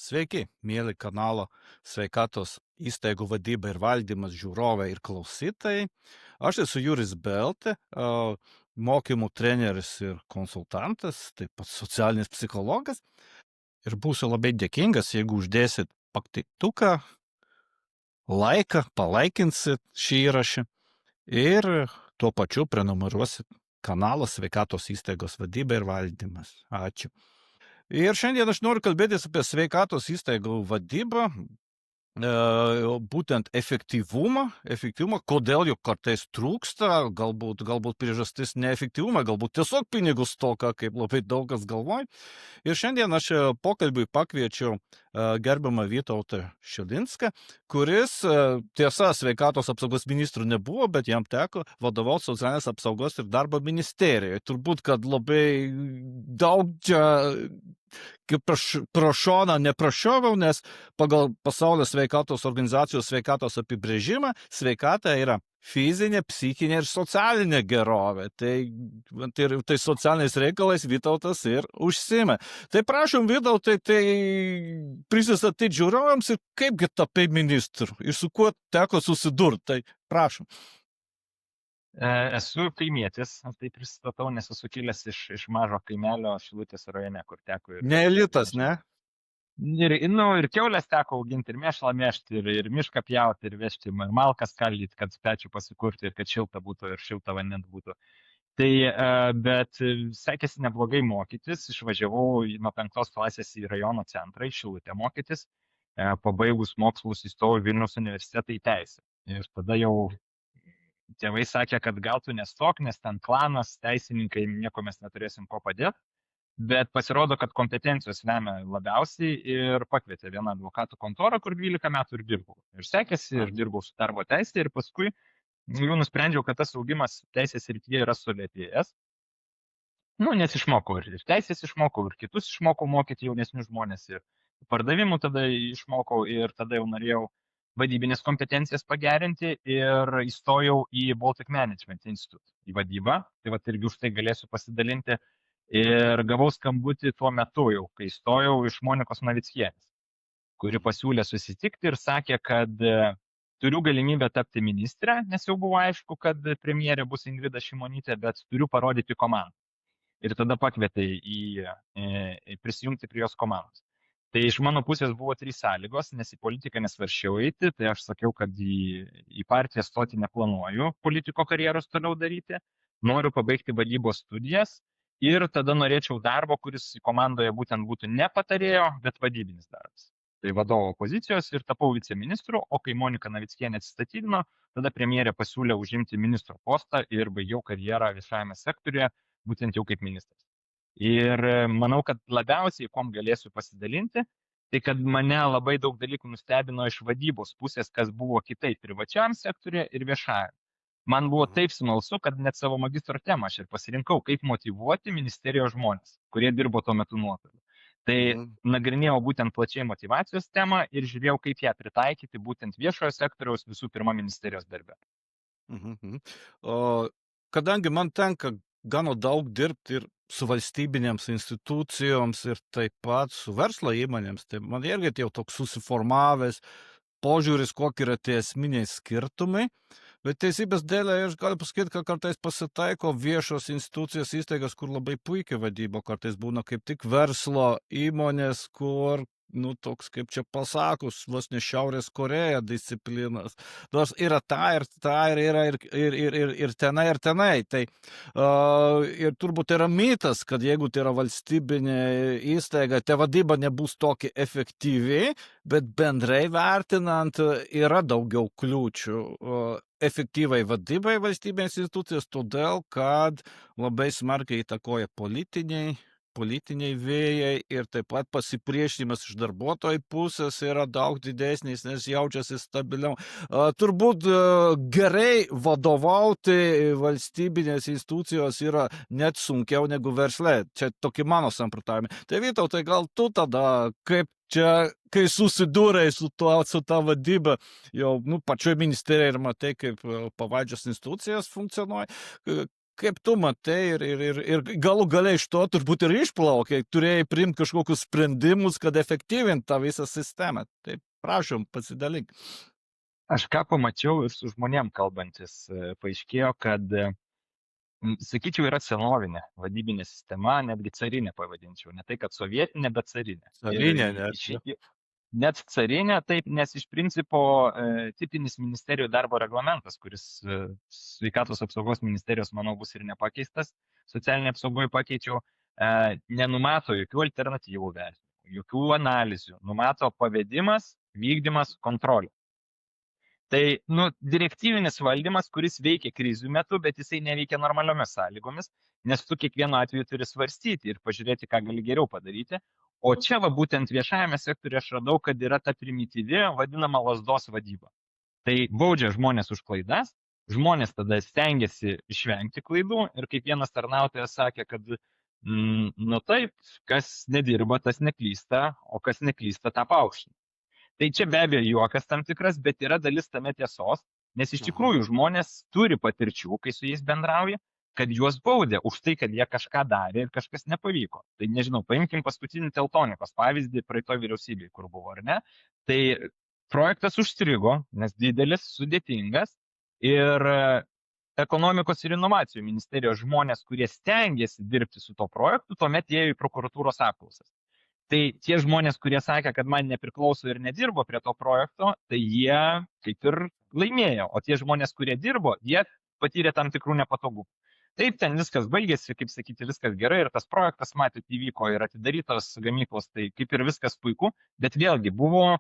Sveiki, mėly kanalo sveikatos įstaigų vadyba ir valdymas žiūrovai ir klausytojai. Aš esu Juris Beltė, mokymų treneris ir konsultantas, taip pat socialinis psichologas. Ir būsiu labai dėkingas, jeigu uždėsit paktiktuką, laiką, palaikinsit šį įrašą ir tuo pačiu prenumeruosit kanalą sveikatos įstaigos vadyba ir valdymas. Ačiū. Ir šiandien aš noriu kalbėtis apie sveikatos įstaigų vadybą, būtent efektyvumą, kodėl jo kartais trūksta, galbūt priežastis neefektyvumą, galbūt tiesiog pinigų stoka, kaip labai daug kas galvoja. Ir šiandien aš pokalbiui pakviečiau gerbiamą Vytautą Šilinską, kuris, tiesa, sveikatos apsaugos ministrų nebuvo, bet jam teko vadovauti socialinės apsaugos ir darbo ministerijoje. Turbūt, kad labai daug čia kaip pro šoną neprašioviau, nes pagal pasaulio sveikatos organizacijos sveikatos apibrėžimą sveikata yra fizinė, psichinė ir socialinė gerovė. Tai socialiniais reikalais Vytautas ir užsiima. Tai prašom, Vytautai, tai prisistatyti žiūrovams ir kaipgi tapai ministru ir su kuo teko susidurti. Tai prašom. Esu kaimietis, tai prisistatau, nes esu kilęs iš mažo kaimelio Šilutės rajone, kur teko Ne elitas, ne? Ir kiaulės teko auginti, ir mėšlą mėžti, ir mišką pjauti, ir vežti, ir malkas skaldyti, kad pečių pasikurti, ir kad šilta būtų, ir šilta vandens būtų. Bet sekėsi neblogai mokytis, išvažiavau nuo 5 klasės į rajono centrą, į Šilutę mokytis, pabaigus mokslus įstojau Vilniaus universitetą į teisę. Ir tada jau tėvai sakė, kad gal tu nestok, nes ten klanas, teisininkai, nieko mes neturėsim ko padėti. Bet pasirodo, kad kompetencijos lemia labiausiai ir pakvietė vieną advokatų kontorą, kur 12 metų ir dirbau. Ir sekėsi, ir dirbau su darbo teisė, ir paskui jau nusprendžiau, kad tas augimas teisės srityje yra sulėtėjęs. Nes išmokau ir teisės išmokau, ir kitus išmokau mokyti jaunesnius žmonės, ir pardavimų tada išmokau, ir tada jau norėjau vadybinės kompetencijas pagerinti ir įstojau į Baltic Management Institute, į vadybą. Tai irgi už tai galėsiu pasidalinti. Ir gavau skambutį tuo metu jau, kai įstojau, iš Monikos Navickienės, kuri pasiūlė susitikti ir sakė, kad turiu galimybę tapti ministrę, nes jau buvo aišku, kad premjerė bus Ingrida Šimonytė, bet turiu parodyti komandą. Ir tada pakvietė prisijungti prie jos komandos. Tai iš mano pusės buvo 3 sąlygos, nes į politiką nesvaršiau eiti, tai aš sakiau, kad į partiją stoti neplanuoju politiko karjeros toliau daryti, noriu pabaigti vadybos studijas ir tada norėčiau darbo, kuris komandoje būtent būtų ne patarėjo, bet vadybinis darbas. Tai vadovo pozicijos ir tapau viceministru, o kai Monika Navickienė atsistatydino, tada premjerė pasiūlė užimti ministro postą ir baigiau karjerą viešajame sektoriuje, būtent jau kaip ministras. Ir manau, kad labiausiai, kuom galėsiu pasidalinti, tai kad mane labai daug dalykų nustebino iš vadybos pusės, kas buvo kitaip privačiam sektoriuje ir viešajam. Man buvo taip smalsu, kad net savo magistro temą aš ir pasirinkau, kaip motyvuoti ministerijos žmonės, kurie dirbo tuo metu nuotoliu. Tai nagrinėjau būtent plačiai motyvacijos temą ir žiūrėjau, kaip ją pritaikyti būtent viešojo sektoriaus visų pirma ministerijos darbe. Kadangi man tenka gana daug dirbti ir su valstybinėms institucijoms ir taip pat su verslo įmonėms, tai man irgi jau toks susiformavęs požiūris, kokie yra tie esminiai skirtumai. Bet teisybės dėlė aš galiu pasakyti, kad kartais pasitaiko viešos institucijos įstaigas, kur labai puikiai vadyba, kartais būna kaip tik verslo įmonės, kur toks, kaip čia pasakus, vos ne Šiaurės Koreja disciplinas. Nors yra ir tenai. Tai ir turbūt yra mitas, kad jeigu tai yra valstybinė įstaiga, tai vadyba nebus tokia efektyvi, bet bendrai vertinant yra daugiau kliūčių efektyvai vadybai valstybės institucijos, todėl, kad labai smarkiai įtakoja politiniai vėjai ir taip pat pasipriešinimas iš darbuotojų pusės yra daug didesnis, nes jaučiasi stabiliau. Turbūt gerai vadovauti valstybinės institucijos yra net sunkiau negu versle. Čia tokie mano samprotavimai. Tai Vytautai, gal tu tada, kaip čia, kai susidūrai su ta vadyba, jau pačioje ministerijoje ir matai, kaip pavaldžios institucijos funkcionuoja, kaip tu matai ir galų gale iš to turbūt ir išplaukia, turėjai priimti kažkokius sprendimus, kad efektyvinti tą visą sistemą. Tai prašom, pasidalink. Aš ką pamačiau ir su žmonėm kalbantis, paaiškėjo, kad, sakyčiau, yra senovinė vadybinė sistema, netgi carinė pavadinčiau. Ne tai, kad sovietinė, bet carinė. Carinė net, jo. Net carinė, taip, nes iš principo tipinis ministerijų darbo reglamentas, kuris sveikatos apsaugos ministerijos, manau, bus ir nepakeistas, socialinė apsaugoje pakeičiau, nenumato jokių alternatyvų vertinimų, jokių analizių, numato pavedimas, vykdymas, kontrolė. Tai, direktyvinis valdymas, kuris veikia krizių metu, bet jisai neveikia normaliomis sąlygomis, nes tu kiekvienu atveju turi svarstyti ir pažiūrėti, ką gali geriau padaryti. O čia būtent viešajame sektoriuje aš radau, kad yra ta primityvi, vadinama lazdos vadyba. Tai baudžia žmonės už klaidas, žmonės tada stengiasi išvengti klaidų ir kaip vienas tarnautojas sakė, kad, taip, kas nedirba, tas neklysta, o kas neklysta, tą paaukština. Tai čia be abejo juokas tam tikras, bet yra dalis tame tiesos, nes iš tikrųjų žmonės turi patirčių, kai su jais bendrauja, kad juos baudė už tai, kad jie kažką darė ir kažkas nepavyko. Tai nežinau, paimkim paskutinį Teltonikos pavyzdį praeito vyriausybėje, kur buvo, ar ne? Tai projektas užstrigo, nes didelis, sudėtingas ir ekonomikos ir inovacijų ministerijos žmonės, kurie stengiasi dirbti su to projektu, tuomet ėjo į prokuratūros apklausas. Tai tie žmonės, kurie sakė, kad man nepriklauso ir nedirbo prie to projekto, tai jie kaip ir laimėjo. O tie žmonės, kurie dirbo, jie patyrė tam tikrų nepatogumų. Taip, ten viskas baigėsi, kaip sakyti, viskas gerai ir tas projektas, matyt, įvyko ir atidarytos gamyklos, tai kaip ir viskas puiku, bet vėlgi buvo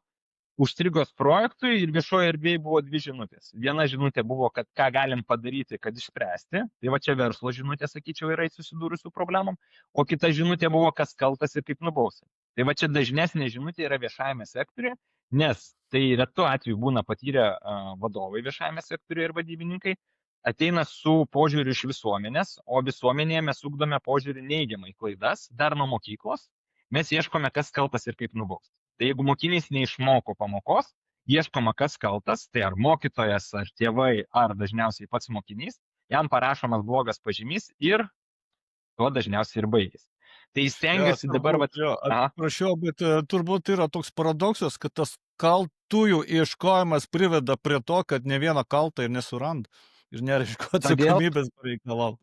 užstrigos projektui ir viešoje erdvėje buvo dvi žinutės. Viena žinutė buvo, kad ką galim padaryti, kad išspręsti. Tai va čia verslo žinutė, sakyčiau, yra susidūrusių problemom. O kita žinutė buvo, kas kaltas ir kaip nubausti. Tai va čia dažnesnė žinutė yra viešajame sektoriuje, nes tai retu atveju būna patyrę vadovai viešajame sektoriuje ir vadybininkai, ateina su požiūriu iš visuomenės, o visuomenėje mes ugdome požiūrį neigiamai klaidas, dar nuo mokyklos. Mes ieškome, kas kaltas ir kaip nubausti. Tai jeigu mokinys neišmoko pamokos, ieškoma, kas kaltas, tai ar mokytojas, ar tėvai, ar dažniausiai pats mokinys, jam parašomas blogas pažymys ir tuo dažniausiai ir baigėsi. Tai stengiasi dabar... Atsiprašau, bet turbūt yra toks paradoksas, kad tas kaltųjų ieškojimas priveda prie to, kad ne vieną kaltą ir nesuranda ir nereiškia atsakomybės pareikalau.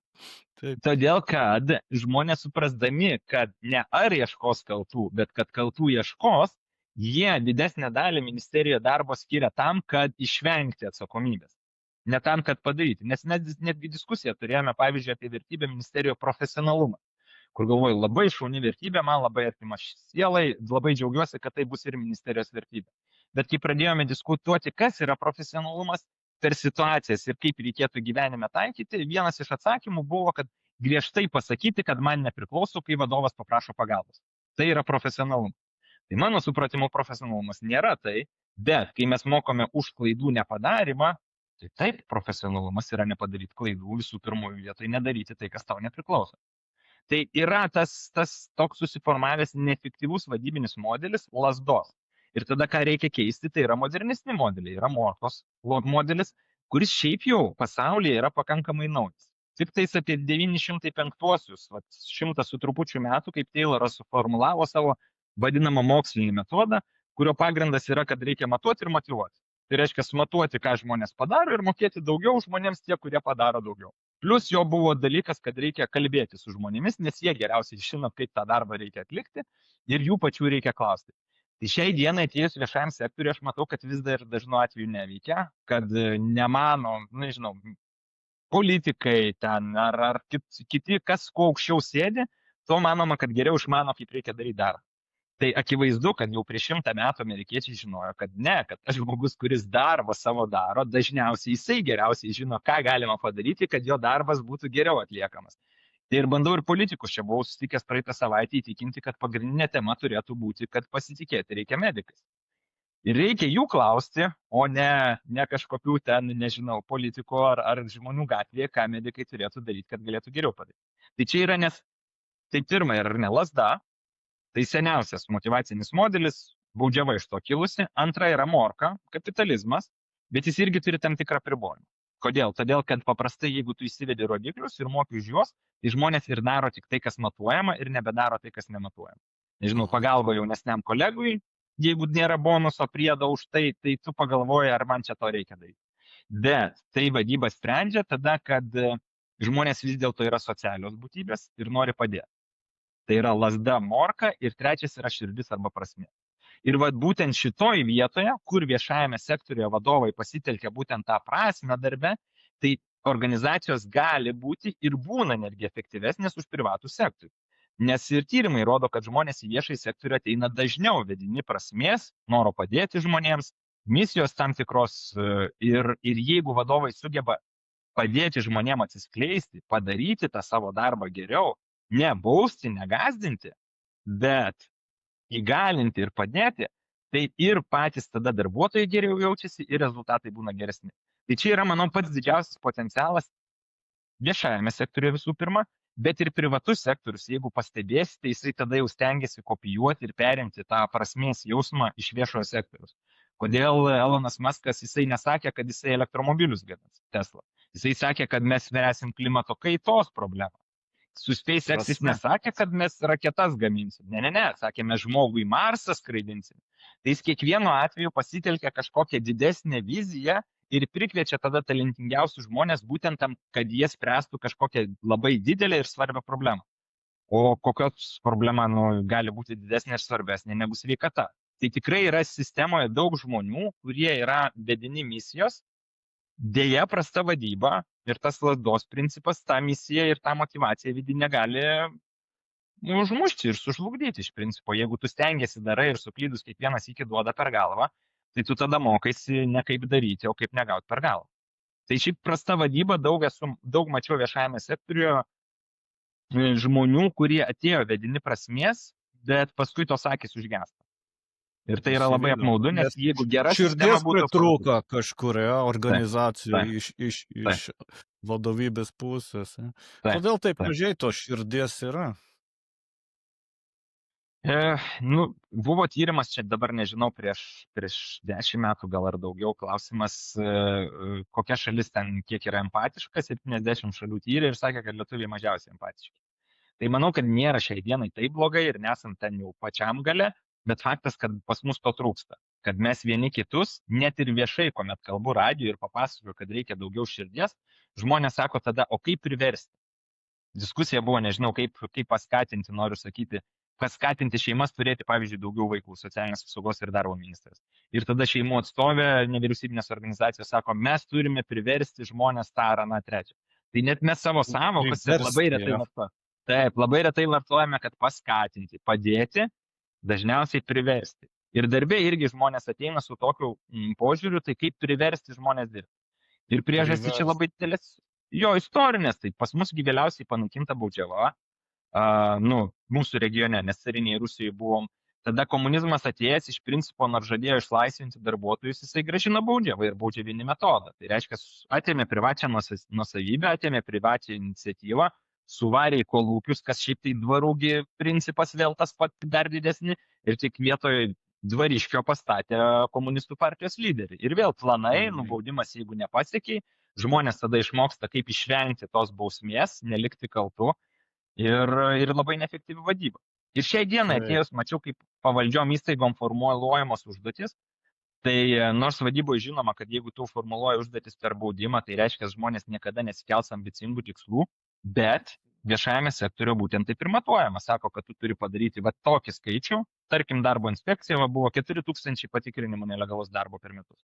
Todėl, kad žmonės suprasdami, kad ne ar ieškos kaltų, bet kad kaltų ieškos, jie didesnę dalį ministerijoje darbo skiria tam, kad išvengti atsakomybės. Ne tam, kad padaryti. Nes netgi diskusiją turėjome, pavyzdžiui, apie vertybę ministerijoje profesionalumą. Kur galvoju, labai šauni vertybė, man labai artima sielai, labai džiaugiuosi, kad tai bus ir ministerijos vertybė. Bet kai pradėjome diskutuoti, kas yra profesionalumas, per situacijas ir kaip reikėtų gyvenime taikyti, vienas iš atsakymų buvo, kad griežtai pasakyti, kad man nepriklauso, kai vadovas paprašo pagalbos. Tai yra profesionalumas. Tai mano supratimu profesionalumas nėra tai, bet kai mes mokome už klaidų nepadarimą, tai taip, profesionalumas yra nepadaryti klaidų, visų pirmųjų vietoj nedaryti tai, kas tau nepriklauso. Tai yra tas toks susiformavęs neefektyvus vadybinis modelis lazdos. Ir tada, ką reikia keisti, tai yra modernesni modeliai, yra morkos modelis, kuris šiaip jau pasaulyje yra pakankamai naujas. Tik tais apie 905-uosius, 100 su trupučiu metų, kaip Tayloras suformulavo savo vadinamą mokslinį metodą, kurio pagrindas yra, kad reikia matuoti ir motyvuoti. Tai reiškia matuoti, ką žmonės padaro ir mokėti daugiau žmonėms tie, kurie padaro daugiau. Plus jo buvo dalykas, kad reikia kalbėti su žmonėmis, nes jie geriausiai žino, kaip tą darbą reikia atlikti ir jų pačių reikia klausti. Tai šiai dienai atėjus viešajam sektoriui, aš matau, kad vis dar dažnu atveju neveikia, kad nemano, nežinau, politikai ten ar kiti, kas kuo aukščiau sėdi, to manoma, kad geriau išmano, kaip reikia daryti darbą. Tai akivaizdu, kad jau prieš 100 metų amerikiečiai žinojo, kad kad tas žmogus, kuris darbą savo daro, dažniausiai jisai geriausiai žino, ką galima padaryti, kad jo darbas būtų geriau atliekamas. Tai ir bandau ir politikus, čia buvau susitikęs praeitą savaitę įtikinti, kad pagrindinė tema turėtų būti, kad pasitikėti reikia medikais. Ir reikia jų klausti, o ne kažkokių ten, nežinau, politikų ar žmonių gatvėje, ką medikai turėtų daryti, kad galėtų geriau padaryti. Tai čia yra, nes tai pirma yra ne lazda, tai seniausias motivacinis modelis, baudžiava iš to kilusi, antra yra morka, kapitalizmas, bet jis irgi turi tam tikrą apribojimą. Kodėl? Todėl, kad paprastai, jeigu tu įsivedi rodiklius ir moki už juos, tai žmonės ir daro tik tai, kas matuojama, ir nebedaro tai, kas nematuojama. Nežinau, Mhm. pagalba jaunesniam kolegui, jeigu nėra bonuso priedo už tai, tai tu pagalvoji, ar man čia to reikia daryti. Bet tai vadyba sprendžia tada, kad žmonės vis dėlto yra socialios būtybės ir nori padėti. Tai yra lasda, morka ir trečias yra širdis arba prasmė. Ir vat būtent šitoj vietoje, kur viešajame sektoriuje vadovai pasitelkia būtent tą prasme darbe, tai organizacijos gali būti ir būna netgi efektyvesnės už privatų sektorių. Nes ir tyrimai rodo, kad žmonės į viešąjį sektorių ateina dažniau vedini prasmės, noro padėti žmonėms, misijos tam tikros ir jeigu vadovai sugeba padėti žmonėms atsiskleisti, padaryti tą savo darbą geriau, ne bausti, negazdinti, bet įgalinti ir padėti, tai ir patys tada darbuotojai geriau jaučiasi ir rezultatai būna geresni. Tai čia yra, manau, pats didžiausias potencialas viešajame sektoriuje visų pirma, bet ir privatus sektorius, jeigu pastebėsite, jisai tada jau stengiasi kopijuoti ir perimti tą prasmės jausmą iš viešojo sektoriaus. Kodėl Elonas Muskas, jisai nesakė, kad jisai elektromobilius gamins Tesla. Jisai sakė, kad mes spręsim klimato kaitos problemą. Su SpaceX jis nesakė, kad mes raketas gaminsim. Ne, sakė, mes žmogų į Marsą skraidinsim. Tai jis kiekvienu atveju pasitelkia kažkokią didesnę viziją ir prikviečia tada talentingiausius žmonės būtent tam, kad jie spręstų kažkokią labai didelę ir svarbią problemą. O kokios problema gali būti didesnė ir svarbesnė negu sveikata. Tai tikrai yra sistemoje daug žmonių, kurie yra vedini misijos, dėja prasta vadyba ir tas lazdos principas tą misiją ir tą motyvaciją vidinę gali užmušti ir sužlugdyti iš principo. Jeigu tu stengiasi darai ir suklydus kiekvienas iki duoda per galvą, tai tu tada mokaisi ne kaip daryti, o kaip negauti per galvą. Tai šiaip prasta vadyba, daug mačiau viešajame sektoriuje žmonių, kurie atėjo vedini prasmės, bet paskui tos akys užgesta. Ir tai yra labai apmaudu, nes jeigu gera sistema Širdies būtų... pritrūko kažkurioje organizacijoje iš vadovybės pusės. Kodėl taip mažai to širdies yra? Buvo tyrimas, čia dabar nežinau, prieš 10 metų gal ar daugiau, klausimas, kokia šalis ten kiek yra empatiška, 70 šalių tyrė ir sakė, kad lietuviai mažiausiai empatiški. Tai manau, kad nėra šiai dienai taip blogai ir nesam ten jau pačiam gale, bet faktas, kad pas mus to trūksta. Kad mes vieni kitus, net ir viešai, kuomet kalbu radijo ir papasakoju, kad reikia daugiau širdies, žmonės sako tada, o kaip priversti? Diskusija buvo, nežinau, kaip paskatinti, noriu sakyti, paskatinti šeimas turėti, pavyzdžiui, daugiau vaikų, socialinės apsaugos ir darbo ministras. Ir tada šeimų atstovė, nevyriausybinės organizacijos sako, mes turime priversti žmonės tą ar aną trečią. Tai net mes savo sąvokose labai retai vartojame. Taip, labai retai vartojame, kad paskatinti, padėti, dažniausiai priversti. Ir darbė irgi žmonės ateina su tokiu požiūriu, tai kaip priversti žmonės dirbti. Ir priežastys čia labai didelės jo istorinės, tai pas mus vėliausiai panaikinta baudžiava, mūsų regione, nes cariniai Rusijoje buvom. Tada komunizmas atėjęs iš principo, nors žadėjo išlaisvinti darbuotojus, jisai grąžino baudžiavą ir baudžiavinį metodą. Tai reiškia, atėmė privačią nuosavybę, atėmė privačią iniciatyvą, suvarė į kolūkius, kas šiaip tai dvarųgi principas vėl tas pat dar didesni, ir tik vietoje dvariškio pastatė komunistų partijos lyderį. Ir vėl planai, nubaudimas, jeigu nepasiekiai, žmonės tada išmoksta, kaip išvengti tos bausmės, nelikti kaltu ir labai neefektyvi vadyba. Ir šiai dienai atėjus, mačiau, kaip pavaldžiom įstaigom formuluojamos užduotis, tai nors vadyboje žinoma, kad jeigu tu formuluoji užduotis per baudimą, tai reiškia, žmonės niekada nesikels ambicingų tikslų, bet viešajame sektoriuje būtent taip ir matuojama. Sako, kad tu turi padaryti tokį skaičių, tarkim, darbo inspekcija buvo 4000 patikrinimų nelegalaus darbo per metus.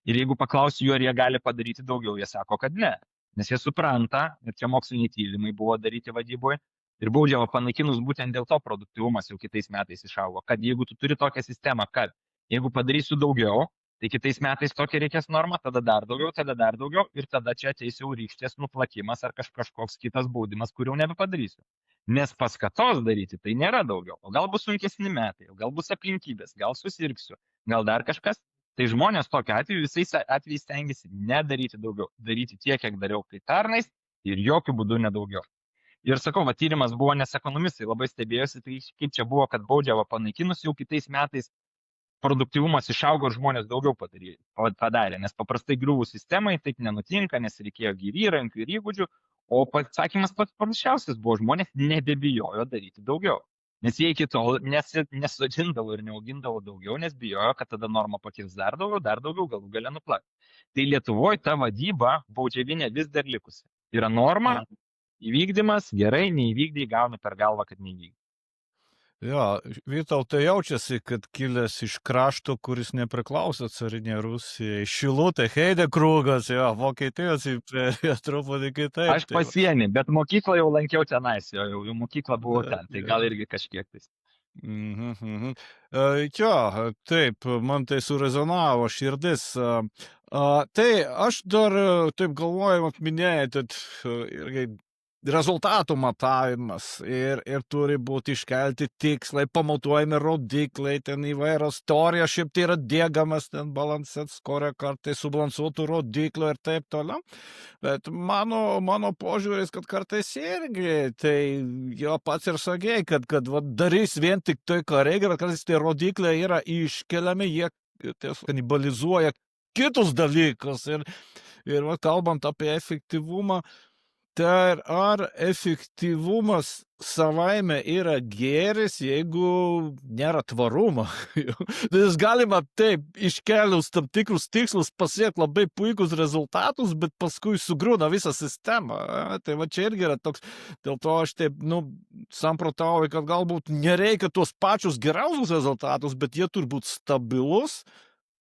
Ir jeigu paklausiu jų, ar jie gali padaryti daugiau, jie sako, kad ne. Nes jie supranta, ir čia moksliniai tyrimai buvo daryti vadyboje, ir baudžiava panaikinus būtent dėl to produktyvumas jau kitais metais išaugo. Kad jeigu tu turi tokią sistemą, kad jeigu padarysiu daugiau, tai kitais metais tokia reikės norma, tada dar daugiau ir tada čia ateis jau rykštės nuplakimas ar kažkoks kitas baudimas, kur jau nebepadarysiu. Nes paskatos daryti tai nėra daugiau. O gal bus sunkesni metai, o gal bus aplinkybės, gal susirgsiu, gal dar kažkas. Tai žmonės tokiu atveju visais atvejais stengiasi nedaryti daugiau, daryti tiek, kiek dariau kai tarnais ir jokių būdų nedaugiau. Ir sakau, tyrimas buvo, nes ekonomistai labai stebėjosi, tai kaip čia buvo, kad baudžiava panaikinus jau kitais metais produktyvumas išaugo ir žmonės daugiau padarė, nes paprastai griuvus sistemai taip nenutinka, nes reikėjo įrankių ir įgūdžių, o pasakymas pats paprasčiausias buvo, žmonės nebebijojo daryti daugiau. Nes jie iki tol nesodindavo ir neaugindavo daugiau, nes bijojo, kad tada norma pakils dar daugiau galų gale nuplak. Tai Lietuvoje ta vadyba baudžiavinė vis dar likusi. Yra norma, įvykdymas, gerai, neįvykdai, gauni per galvą, kad neįvykdai. Jo, Vytautai jaučiasi, kad kilęs iš krašto, kuris nepriklauso carinė Rusija, Šilutė, Heidekrugas, jo, Vokietijos imperija, truputį kitaip. Aš pasienį, bet mokyklą jau lankiau tenais, jau mokyklą buvo ten, tai gal irgi kažkiek tais. Jo, taip, man tai surezonavo širdis. Tai aš dar taip galvoju, minėjai, irgi rezultatų matavimas ir turi būti iškelti tikslai, pamatuojami rodikliai, ten įvairios teorijos, šiaip tai yra dėgamas ten balansat skorė kartais subalansuotų rodiklių ir taip toliau. Bet mano požiūris, kad kartais irgi, tai jo pats ir sakė, kad darys vien tik tai, ką reikia, bet kartais tie rodikliai yra iškeliami, jie tiesiog kanibalizuoja kitus dalykus. Ir kalbant apie efektyvumą, tai ar efektyvumas savaime yra gėris, jeigu nėra tvarumo? Nes galima taip iškelius tam tikrus tikslus pasiekti labai puikus rezultatus, bet paskui sugriūna visą sistemą. Tai va čia irgi yra toks, dėl to aš taip, samprotauju, kad galbūt nereikia tuos pačius geriausius rezultatus, bet jie turi būti stabilus,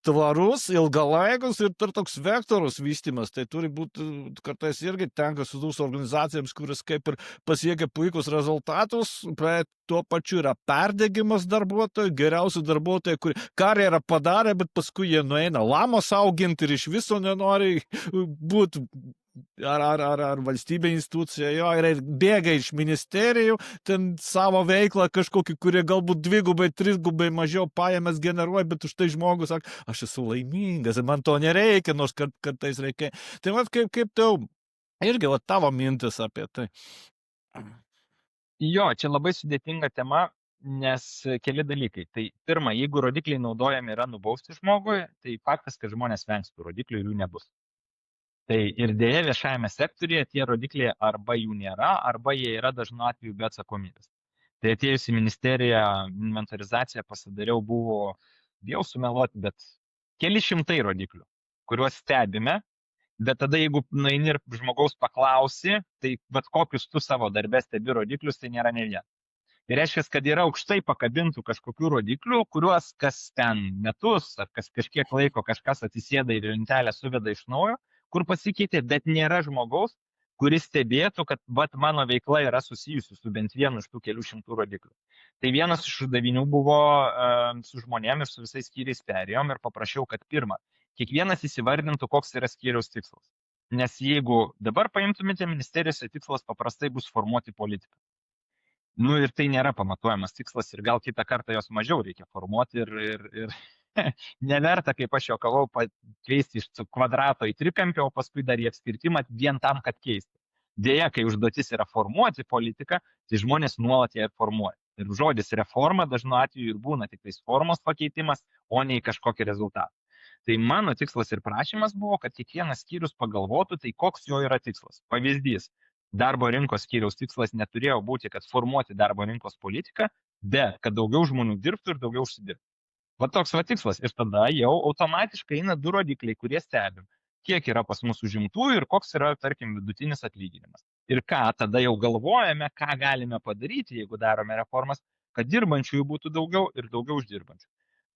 tvarus, ilgalaikus ir toks vektorius vystymas. Tai turi būti, kartais irgi tenka susidurti su organizacijoms, kuris kaip ir pasiekia puikus rezultatus, bet tuo pačiu yra perdegimas darbuotojų, geriausių darbuotojų, kurie karjerą padarė, bet paskui jie nueina lamos auginti ir iš viso nenori būti ar valstybė institucija, jo, ir bėga iš ministerijų, ten savo veiklą kažkokį, kurie galbūt dvigubai, trigubai mažiau pajamas generuoja, bet už tai žmogus sako, aš esu laimingas, man to nereikia, nors kartais reikia. Tai vat kaip tau, irgi tavo mintis apie tai. Jo, čia labai sudėtinga tema, nes keli dalykai. Tai pirma, jeigu rodikliai naudojami yra nubausti žmogui, tai faktas, kad žmonės vengs tų rodiklių ir jų nebus. Tai ir dėja viešajame sektorėje tie rodikliai arba jų nėra, arba jie yra dažnu atveju be atsakomybės. Tai atėjus į ministeriją inventorizaciją pasidariau, buvo, bijau sumeluoti, bet keli šimtai rodiklių, kuriuos stebime, bet tada jeigu nueini ir žmogaus paklausi, tai bet kokius tu savo darbę stebi rodiklius, tai nėra ne vienas. Tai reiškia, kad yra aukštai pakabintų kažkokių rodiklių, kuriuos kas ten metus ar kas kažkiek laiko kažkas atsisėda ir lentelę suveda iš naujo, kur pasikeitė, bet nėra žmogaus, kuris stebėtų, kad mano veikla yra susijusi su bent vienu iš tų kelių šimtų rodiklių. Tai vienas iš uždavinių buvo su žmonėmis ir su visais skyriais perėjom ir paprašiau, kad pirmą, kiekvienas įsivardintų, koks yra skyriaus tikslas. Nes jeigu dabar paimtumėte ministerijose, tikslas paprastai bus formuoti politiką. Ir tai nėra pamatuojamas tikslas ir gal kitą kartą jos mažiau reikia formuoti ir neverta, kaip aš juokavau, keisti iš kvadrato į trikampį, o paskui dar į apskritimą vien tam, kad keisti. Deja, kai užduotis yra formuoti politiką, tai žmonės nuolat ją ir formuoja. Ir žodis reforma dažnu atveju ir būna tik tais formos pakeitimas, o ne į kažkokį rezultatą. Tai mano tikslas ir prašymas buvo, kad kiekvienas skyrius pagalvotų, tai koks jo yra tikslas. Pavyzdys. Darbo rinkos skyriaus tikslas neturėjo būti, kad formuoti darbo rinkos politiką, bet kad daugiau žmonių dirbtų ir daugiau užsidirbtų. Va toks va tikslas. Ir tada jau automatiškai eina du rodikliai, kurie stebim. Kiek yra pas mus užimtų ir koks yra, tarkim, vidutinis atlyginimas. Ir ką tada jau galvojame, ką galime padaryti, jeigu darome reformas, kad dirbančiųjų būtų daugiau ir daugiau uždirbančių.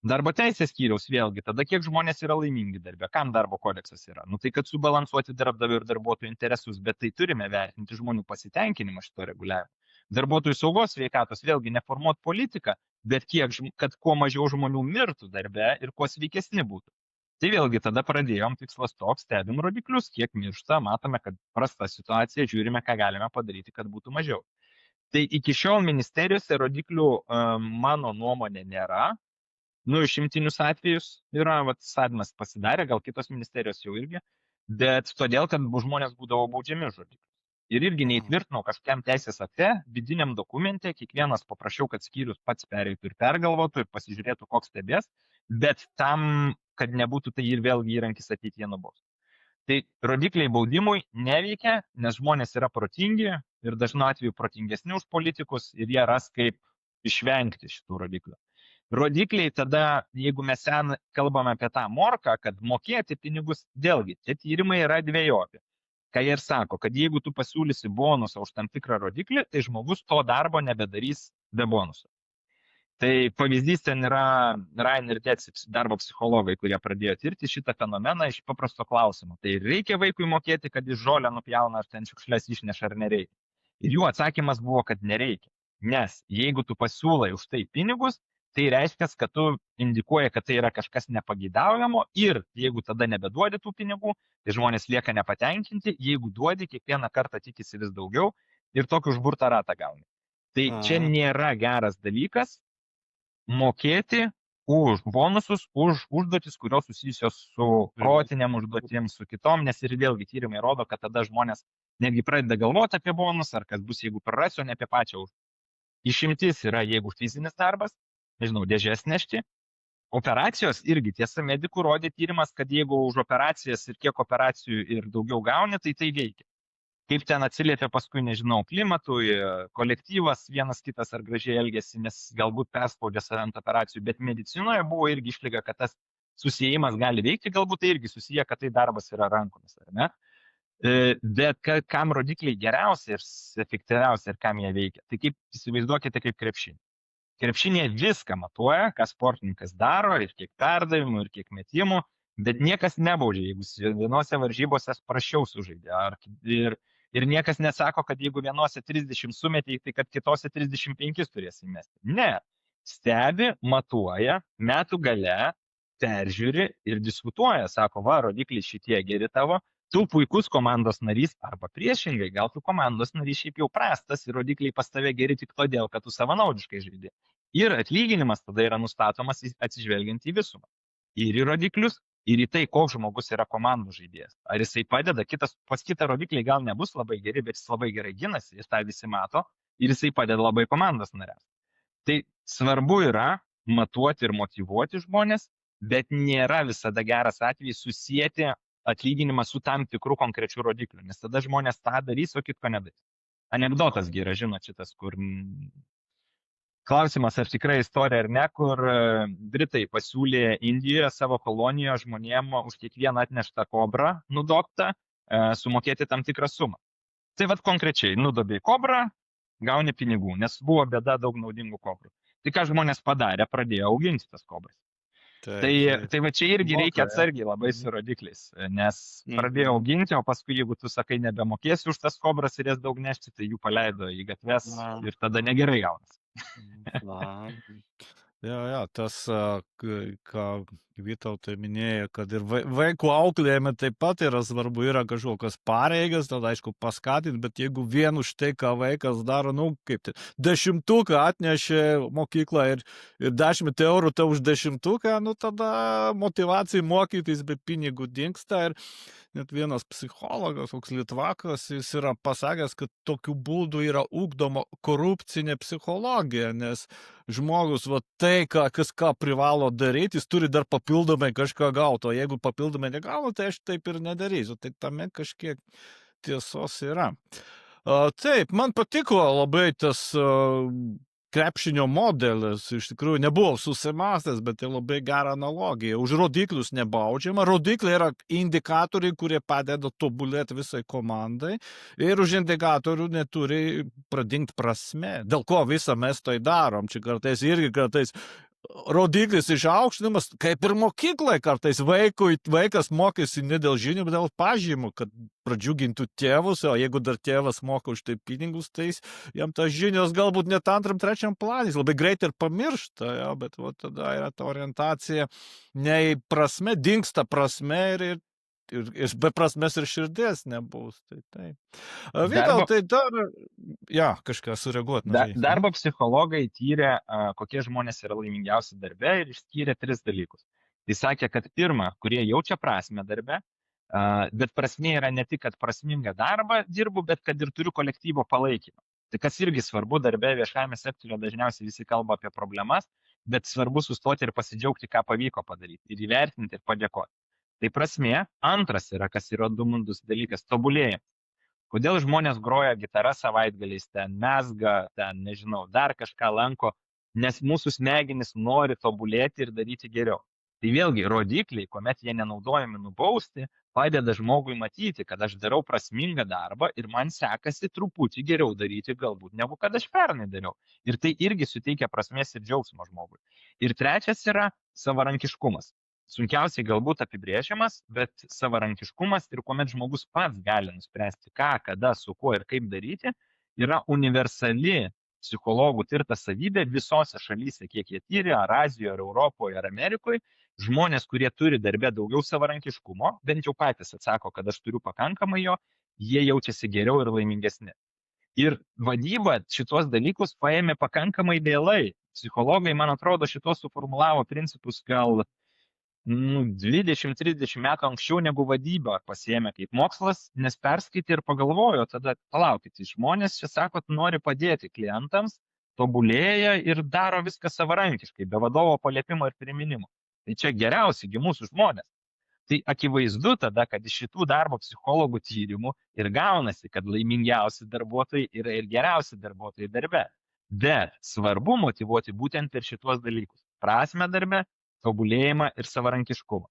Darbo teisės skyriaus vėlgi, tada kiek žmonės yra laimingi darbe, kam darbo kodeksas yra. Tai kad subalansuoti darbdavio ir darbuotojų interesus, bet tai turime vertinti žmonių pasitenkinimą šito reguliavimo. Darbuotojų saugos sveikatos vėlgi neformuoti politiką, bet kad kuo mažiau žmonių mirtų darbe ir kuo sveikesni būtų. Tai vėlgi tada pradėjom tikslas toks, stebim rodiklius, kiek miršta, matome, kad prasta situacija, žiūrime, ką galime padaryti, kad būtų mažiau. Tai iki šiol ministerijose rodiklių mano nuomonė nėra. Išimtinius atvejus yra, Sadimas pasidarė, gal kitos ministerijos jau irgi, bet todėl, kad žmonės būdavo baudžiami rodiklius. Ir irgi neįtvirtinau kažkiam teisės akte, vidiniam dokumente, kiekvienas paprašiau, kad skyrius pats pereitų ir pergalvotų ir pasižiūrėtų, koks stebės. bet tam, kad nebūtų tai ir vėlgi įrankis ateityje nubaus. Tai rodikliai baudimui neveikia, nes žmonės yra protingi ir dažnu atveju protingesni už politikus ir jie ras kaip išvengti šitų rodiklių. Rodikliai tada, jeigu mes kalbame apie tą morką, kad mokėti pinigus, vėlgi, tie tyrimai yra dvejopi. Ką jie ir sako, kad jeigu tu pasiūlysi bonusą už tam tikrą rodiklį, tai žmogus to darbo nebedarys be bonuso. Tai pavyzdys ten yra Ryan ir Dets darbo psichologai, kurie pradėjo tirti šitą fenomeną iš paprasto klausimo. Tai reikia vaikui mokėti, kad jis žolę nupjauna ar ten šiukšlės išneša ar nereikia. Ir jų atsakymas buvo, kad nereikia. Nes jeigu tu pasiūlai už tai pinigus, tai reiškia, kad tu indikuoji, kad tai yra kažkas nepageidaujamo ir jeigu tada nebeduodi tų pinigų, tai žmonės lieka nepatenkinti, jeigu duodi, kiekvieną kartą tikisi vis daugiau ir tokį užburtą ratą gauni. Tai čia nėra geras dalykas mokėti už bonusus, už užduotis, kurios susijusios su protiniam užduotim, su kitom, nes ir vėlgi tyrimai rodo, kad tada žmonės netgi pradeda galvoti apie bonusą, ar kas bus, jeigu prarasiu, o ne apie pačią už. Išimtis yra, jeigu fizinis darbas, nežinau, dėžės nešti. Operacijos irgi, tiesa, medikų rodė tyrimas, kad jeigu už operacijas ir kiek operacijų ir daugiau gauni, tai veikia. Kaip ten atsiliepia paskui, nežinau, klimatui, kolektyvas vienas kitas ar gražiai elgesi, nes galbūt perspaudė save ant operacijų, bet medicinoje buvo irgi išlyga, kad tas susijimas gali veikti, galbūt tai irgi susiję, kad tai darbas yra rankomis, ar ne? Bet kam rodikliai geriausia ir efektyviausia ir kam jie veikia. Tai kaip įsivaizduokite kaip krepšinį. Krepšinėje viską matuoja, ką sportininkas daro, ir kiek perdavimų, ir kiek metimų, bet niekas nebaudžia, jeigu vienose varžybose prašiau sužaidė. Ir niekas nesako, kad jeigu vienose 30 sumetė, tai kad kitose 35 turės įmesti. Ne. Stebi, matuoja, metų gale, peržiūri ir diskutuoja. Sako, va, rodikliai šitie geri tavo, tu puikus komandos narys, arba priešingai, gal tu komandos narys šiaip jau prastas ir rodikliai pas tave geri tik todėl, kad tu savanaudiškai žaidži. Ir atlyginimas tada yra nustatomas atsižvelgiant į visumą. Ir į rodiklius, ir į tai, koks žmogus yra komandų žaidėjas. Ar jisai padeda, pas kitą rodikliai gal nebus labai geri, bet jis labai gerai ginasi, ir tą visi mato, ir jisai padeda labai komandos nariams. Tai svarbu yra matuoti ir motyvuoti žmonės, bet nėra visada geras atvejis susijęti atlyginimą su tam tikrų konkrečių rodiklių, nes tada žmonės tą darys, o kitko nedarys. Anekdotas yra, žinot, šitas, kur klausimas, ar tikrai istorija ar ne, kur Britai pasiūlė Indijoje savo kolonijoje žmonėm už kiekvieną atneštą kobrą nudobtą sumokėti tam tikrą sumą. Tai vad konkrečiai, nudobė kobrą, gauni pinigų, nes buvo bėda daug naudingų kobrų. Tai ką žmonės padarė, pradėjo auginti tas kobras. Tai va čia irgi reikia atsargiai labai su rodikliais, nes pradėjo auginti, o paskui jeigu tu sakai nebemokėsi už tas kobras ir jas daug nešti, tai jų paleido į gatves ir tada negerai gaunas. Ja, tas, ką Vytautai minėjo, kad ir vaikų auklėjime taip pat yra svarbu, yra kažkokios pareigas, tada aišku paskatinti, bet jeigu vien už tai, ką vaikas daro, kaip tai, 10 atnešė mokyklą ir 10 eurų tai už 10, tada motyvacija mokytis be pinigų dingsta. Ir net vienas psichologas, koks Litvakas, jis yra pasakęs, kad tokiu būdu yra ugdoma korupcinė psichologija, nes žmogus, tai, ką privalo daryti, jis turi dar papildomai kažką gauti, o jeigu papildomai negaunu, tai aš taip ir nedarysiu. Tai tame kažkiek tiesos yra. Taip, man patiko labai tas krepšinio modelis, iš tikrųjų nebuvau susimastęs, bet tai labai gera analogija. Už rodiklius nebaudžiama, rodikliai yra indikatoriai, kurie padeda tobulėti visai komandai ir už indikatorių neturi pradingti prasme. Dėl ko visą mes tai darom, čia kartais rodiklis išaukštinimas, kaip ir mokyklai kartais vaikas mokėsi ne dėl žinių, bet dėl pažymų, kad pradžiugintų tėvus, o jeigu dar tėvas moka už tai pinigus, tai jam tas žinios galbūt net 2., 3. planais, labai greit ir pamiršta, bet tada yra ta orientacija ne į prasme, dingsta prasme ir be prasmės ir širdies nebus. Tai. Vytau, tai dar, kažką sureaguoti. Darbo psichologai tyrė, kokie žmonės yra laimingiausi darbe ir išskyrė 3 dalykus. Tai sakė, kad pirma, kurie jaučia prasmę darbe, bet prasmė yra ne tik, kad prasmingą darbą dirbu, bet kad ir turiu kolektyvo palaikymą. Tai kas irgi svarbu darbe viešajame sektoriuje, dažniausiai visi kalba apie problemas, bet svarbu sustoti ir pasidžiaugti, ką pavyko padaryti, ir įvertinti ir padėkoti. Tai prasmė. Antras yra, kas yra įdomus dalykas, tobulėjimas. Kodėl žmonės groja gitarą savaitgaliais, ten mesga, ten, nežinau, dar kažką lanko, nes mūsų smegenys nori tobulėti ir daryti geriau. Tai vėlgi rodikliai, kuomet jie nenaudojami nubausti, padeda žmogui matyti, kad aš darau prasmingą darbą ir man sekasi truputį geriau daryti galbūt, negu kad aš pernai dariau. Ir tai irgi suteikia prasmės ir džiaugsmo žmogui. Ir trečias yra savarankiškumas. Sunkiausiai galbūt apibrėžiamas, bet savarankiškumas ir kuomet žmogus pats gali nuspręsti, ką, kada, su kuo ir kaip daryti, yra universali psichologų tirta savybė visose šalyse, kiek jie tyrė, ar Azijoje, ar Europoje, ar Amerikoje. Žmonės, kurie turi darbę daugiau savarankiškumo, bent jau patys atsako, kad aš turiu pakankamai jo, jie jaučiasi geriau ir laimingesni. Ir vadyba šitos dalykus paėmė pakankamai vėlai. Psichologai, man atrodo, šitos suformulavo principus gal 20-30 metų anksčiau negu vadyba pasiėmė kaip mokslas, nes perskaitė ir pagalvojo, tada palaukite, žmonės čia sakot, nori padėti klientams, tobulėja ir daro viską savarankiškai, be vadovo paliepimo ir priminimo. Tai čia geriausiai mūsų žmonės. Tai akivaizdu tada, kad iš šitų darbo psichologų tyrimų ir gaunasi, kad laimingiausi darbuotojai yra ir geriausi darbuotojai darbe. Bet svarbu motyvuoti būtent per šituos dalykus. Prasmę darbe, tobulėjimą ir savarankiškumą.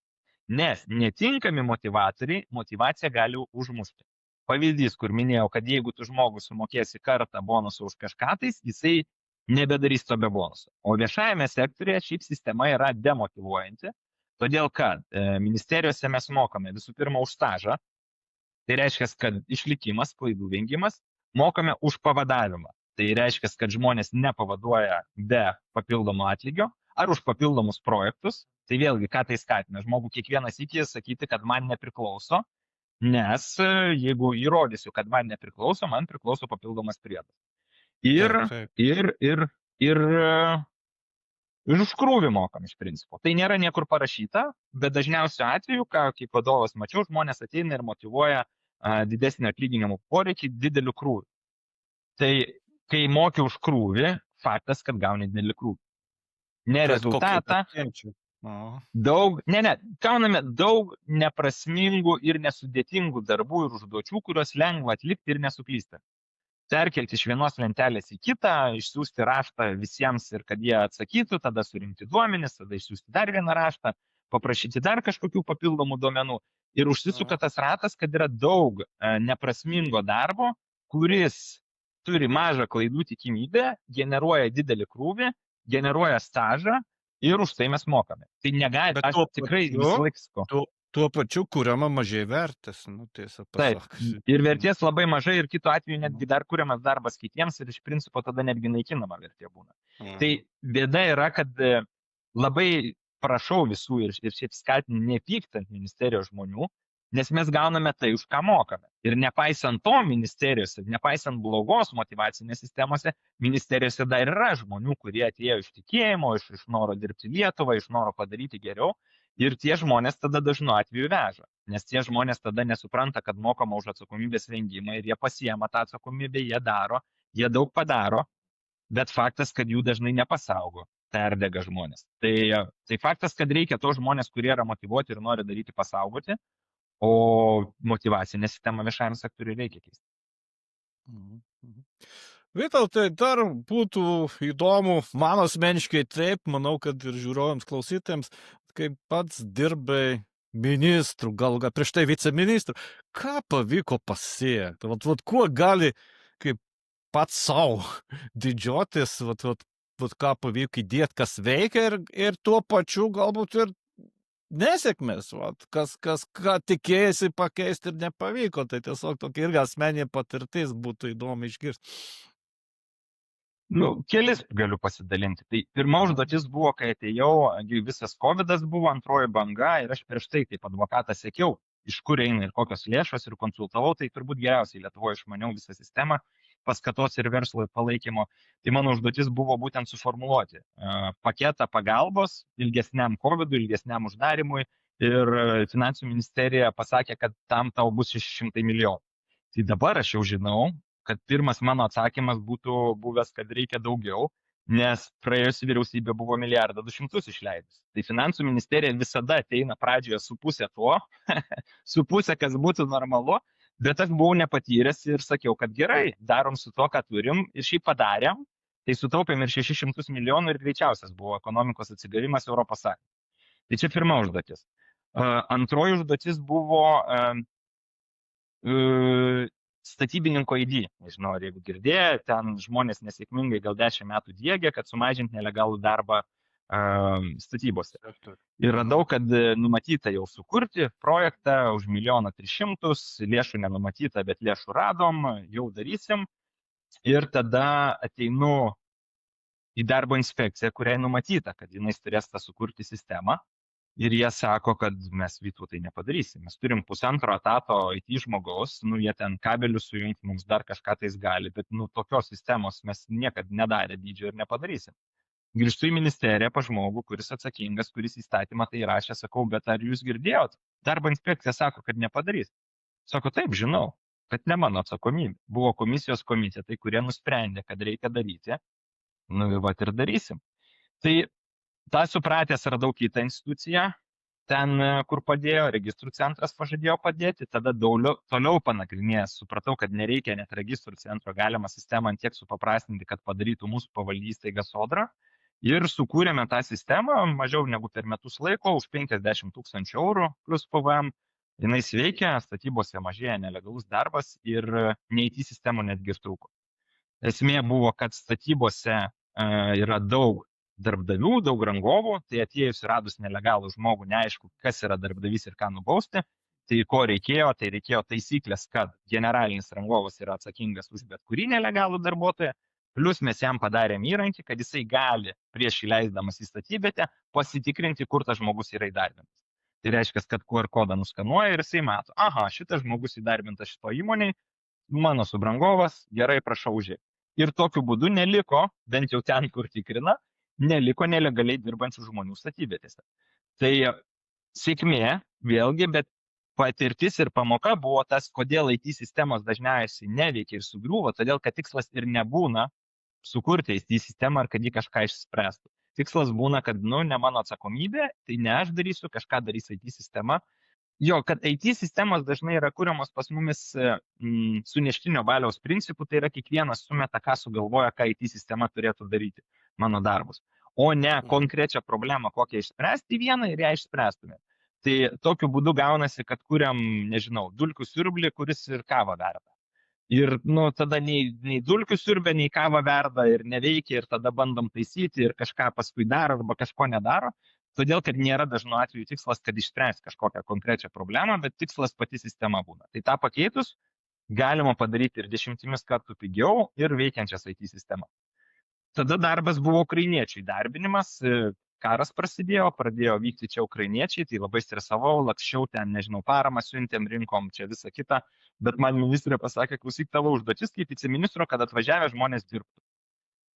Nes netinkami motivatoriai motivaciją gali užmušti. Pavyzdys, kur minėjau, kad jeigu tu žmogus sumokėsi kartą bonusą už kažką, tai jisai nebedarys to be bonuso. O viešajame sektorėje šiaip sistema yra demotivuojanti, todėl kad ministerijose mes mokame visų pirma už stažą, tai reiškia, kad išlikimas, klaidų vengimas, mokame už pavadavimą. Tai reiškia, kad žmonės nepavaduoja be papildomo atlygio, ar už papildomus projektus, tai vėlgi, ką tai skatina, žmogų kiekvienas iki sakyti, kad man nepriklauso, nes jeigu įrodysiu, kad man nepriklauso, man priklauso papildomas priedas. Ir už krūvį mokam iš principo. Tai nėra niekur parašyta, bet dažniausiu atveju, kaip vadovas mačiau, žmonės ateina ir motyvuoja didesnį atlyginimų poreikį dideliu krūviu. Tai kai moki už krūvį, faktas, kad gauni didelį krūvį. Ne rezultatą, gauname daug neprasmingų ir nesudėtingų darbų ir užduočių, kuriuos lengva atlikti ir nesuklysti. Perkelti iš vienos lentelės į kitą, išsiųsti raštą visiems ir kad jie atsakytų, tada surinkti duomenis, tada išsiųsti dar vieną raštą, paprašyti dar kažkokių papildomų duomenų. Ir užsisuka tas ratas, kad yra daug neprasmingo darbo, kuris turi mažą klaidų tikimybę, generuoja didelį krūvį, generuoja stažą ir už tai mes mokame. Tai negali, aš tikrai visą laiką. Tuo pačiu kuriama mažai vertės, tiesą pasakius. Taip, ir vertės labai mažai ir kitu atveju netgi dar kuriamas darbas kitiems ir iš principo tada netgi naikinama vertė būna. Tai bėda yra, kad labai prašau visų ir šiaip skatinu nepykti ant ministerijos žmonių, nes mes gauname tai, už ką mokame. Ir nepaisant to ministerijose, nepaisant blogos motivacinės sistemose, ministerijose dar yra žmonių, kurie atėjo iš tikėjimo, iš noro dirbti Lietuvą, iš noro padaryti geriau. Ir tie žmonės tada dažnu atveju veža, nes tie žmonės tada nesupranta, kad mokama už atsakomybės vengimą ir jie pasiema tą atsakomybę, jie daro, jie daug padaro, bet faktas, kad jų dažnai nepasaugo, perdega žmonės. Tai faktas, kad reikia tos žmonės, kurie yra motyvuoti ir nori daryti, pasaugoti, o motyvacinę sistemą viešajam sektoriui reikia keisti. Vytautai, dar būtų įdomu, man asmeniškai taip, manau, kad ir žiūrovams klausytėms, kaip pats dirbai ministrų, gal prieš tai viceministrų, ką pavyko pasiekti, kuo gali kaip pats savo didžiuotis, ką pavyko įdėti, kas veikia ir tuo pačiu galbūt ir nesėkmės, ką tikėjasi pakeisti ir nepavyko, tai tiesiog tokia irgi asmeninė patirtis būtų įdomu išgirsti. Kelis galiu pasidalinti. Tai pirma užduotis buvo, kai atėjau, visas COVID-as buvo, antroji banga ir aš prieš tai kaip advokatas sekiau, iš kur eina ir kokios lėšos ir konsultavau, tai turbūt geriausiai Lietuvoje išmaniau visą sistemą paskatos ir verslo palaikymo. Tai mano užduotis buvo būtent suformuluoti paketą pagalbos ilgesniam COVID-ui, ilgesniam uždarimui ir Finansų ministerija pasakė, kad tam tau bus 600 milijonų. Tai dabar aš jau žinau, kad pirmas mano atsakymas būtų buvęs, kad reikia daugiau, nes praėjusi vyriausybė buvo 1,2 milijardo išleidus. Tai finansų ministerija visada ateina pradžioje su pusė to, su pusė, kas būtų normalu, bet aš buvau nepatyręs ir sakiau, kad gerai, darom su to, ką turim ir šį padarėm, tai sutaupėm ir 600 milijonų ir greičiausias buvo ekonomikos atsigavimas Europos Sąjungoje. Tai čia pirma užduotis. Antroji užduotis buvo statybininko ID. Nežinau, ar jeigu girdėjo, ten žmonės nesėkmingai gal 10 metų diegia, kad sumažinti nelegalų darbą statybose. Ir radau, kad numatyta jau sukurti projektą už 1,3 milijono, lėšų nenumatyta, bet lėšų radom, jau darysim. Ir tada ateinu į darbo inspekciją, kuriai numatyta, kad jinai turės tą sukurti sistemą. Ir jie sako, kad mes Vytautai nepadarysim. Mes turim 1,5 etato IT žmogaus, jie ten kabelius sujungti, mums dar kažką tais gali, bet tokios sistemos mes niekada nedarė dydžio ir nepadarysim. Grįžtu į ministeriją pa žmogų, kuris atsakingas, kuris įstatymą tai rašė, sakau, bet ar jūs girdėjot? Darbo inspekcija sako, kad nepadarys. Sako, taip, žinau, kad ne mano atsakomybė. Buvo komisijos komitetai, kurie nusprendė, kad reikia daryti. Ir darysim. Tai tą supratęs radau kitą instituciją, ten, kur padėjo, registrų centras pažadėjo padėti, tada toliau panagrinėjęs, supratau, kad nereikia net registrų centro, galima sistemą tiek supaprastinti, kad padarytų mūsų pavaldį įstaigą Sodra. Ir sukūrėme tą sistemą mažiau negu per metus laiko, už 50 000 eurų plus PVM. Jis veikia, statybose mažėja nelegalus darbas ir ne-IT sistemų netgi ir trūko. Esmė buvo, kad statybose yra daug darbdavių, daug rangovų, tai atėjus radus nelegalų žmogų, neaišku, kas yra darbdavys ir ką nubausti, tai ko reikėjo, tai reikėjo taisyklės, kad generalinis rangovas yra atsakingas už bet kurį nelegalų darbuotoją, plus mes jam padarėm įrankį, kad jisai gali prieš įleisdamas į statybvietę pasitikrinti, kur tas žmogus yra įdarbintas. Tai reiškia, kad QR kodą nuskanuoja ir jisai mato, aha, šitas žmogus įdarbintas šito įmonėje, mano subrangovas, gerai, prašau užėjti. Ir tokiu būdu neliko, bent jau ten, kur tikrina, neliko nelegaliai dirbančių žmonių statybvietėse. Tai sėkmė, vėlgi, bet patirtis ir pamoka buvo tas, kodėl IT sistemos dažniausiai neveikia ir sugriūva, todėl kad tikslas ir nebūna sukurti IT sistemą ar kad ji kažką išspręstų. Tikslas būna, kad, ne mano atsakomybė, tai ne aš darysiu, kažką darys IT sistema. Jo, kad IT sistemos dažnai yra kuriamos pas mumis suneštinio baliaus principu, tai yra kiekvienas sumeta, ką sugalvoja, ką IT sistema turėtų daryti, mano darbus. O ne konkrečią problemą, kokią išspręsti vieną ir ją išspręstume. Tai tokiu būdu gaunasi, kad kuriam, nežinau, dulkių siurblį, kuris ir kavą verda. Ir tada nei dulkių siurbė, nei kavą verda ir neveikia ir tada bandom taisyti ir kažką paskui daro arba kažko nedaro. Todėl, kad nėra dažnu atveju tikslas, kad išspręs kažkokią konkrečią problemą, bet tikslas pati sistema būna. Tai tą pakeitus galima padaryti ir 10 kartų pigiau ir veikiančias IT sistemą. Tada darbas buvo ukrainiečių įdarbinimas, karas pradėjo vykti čia ukrainiečiai, tai labai stresavau, lakščiau ten, nežinau, paramą siuntėm, rinkom čia visą kitą, bet man ministrė pasakė, klausyk, tavo užduotis kaip viceministro, kad atvažiavę žmonės dirbtų.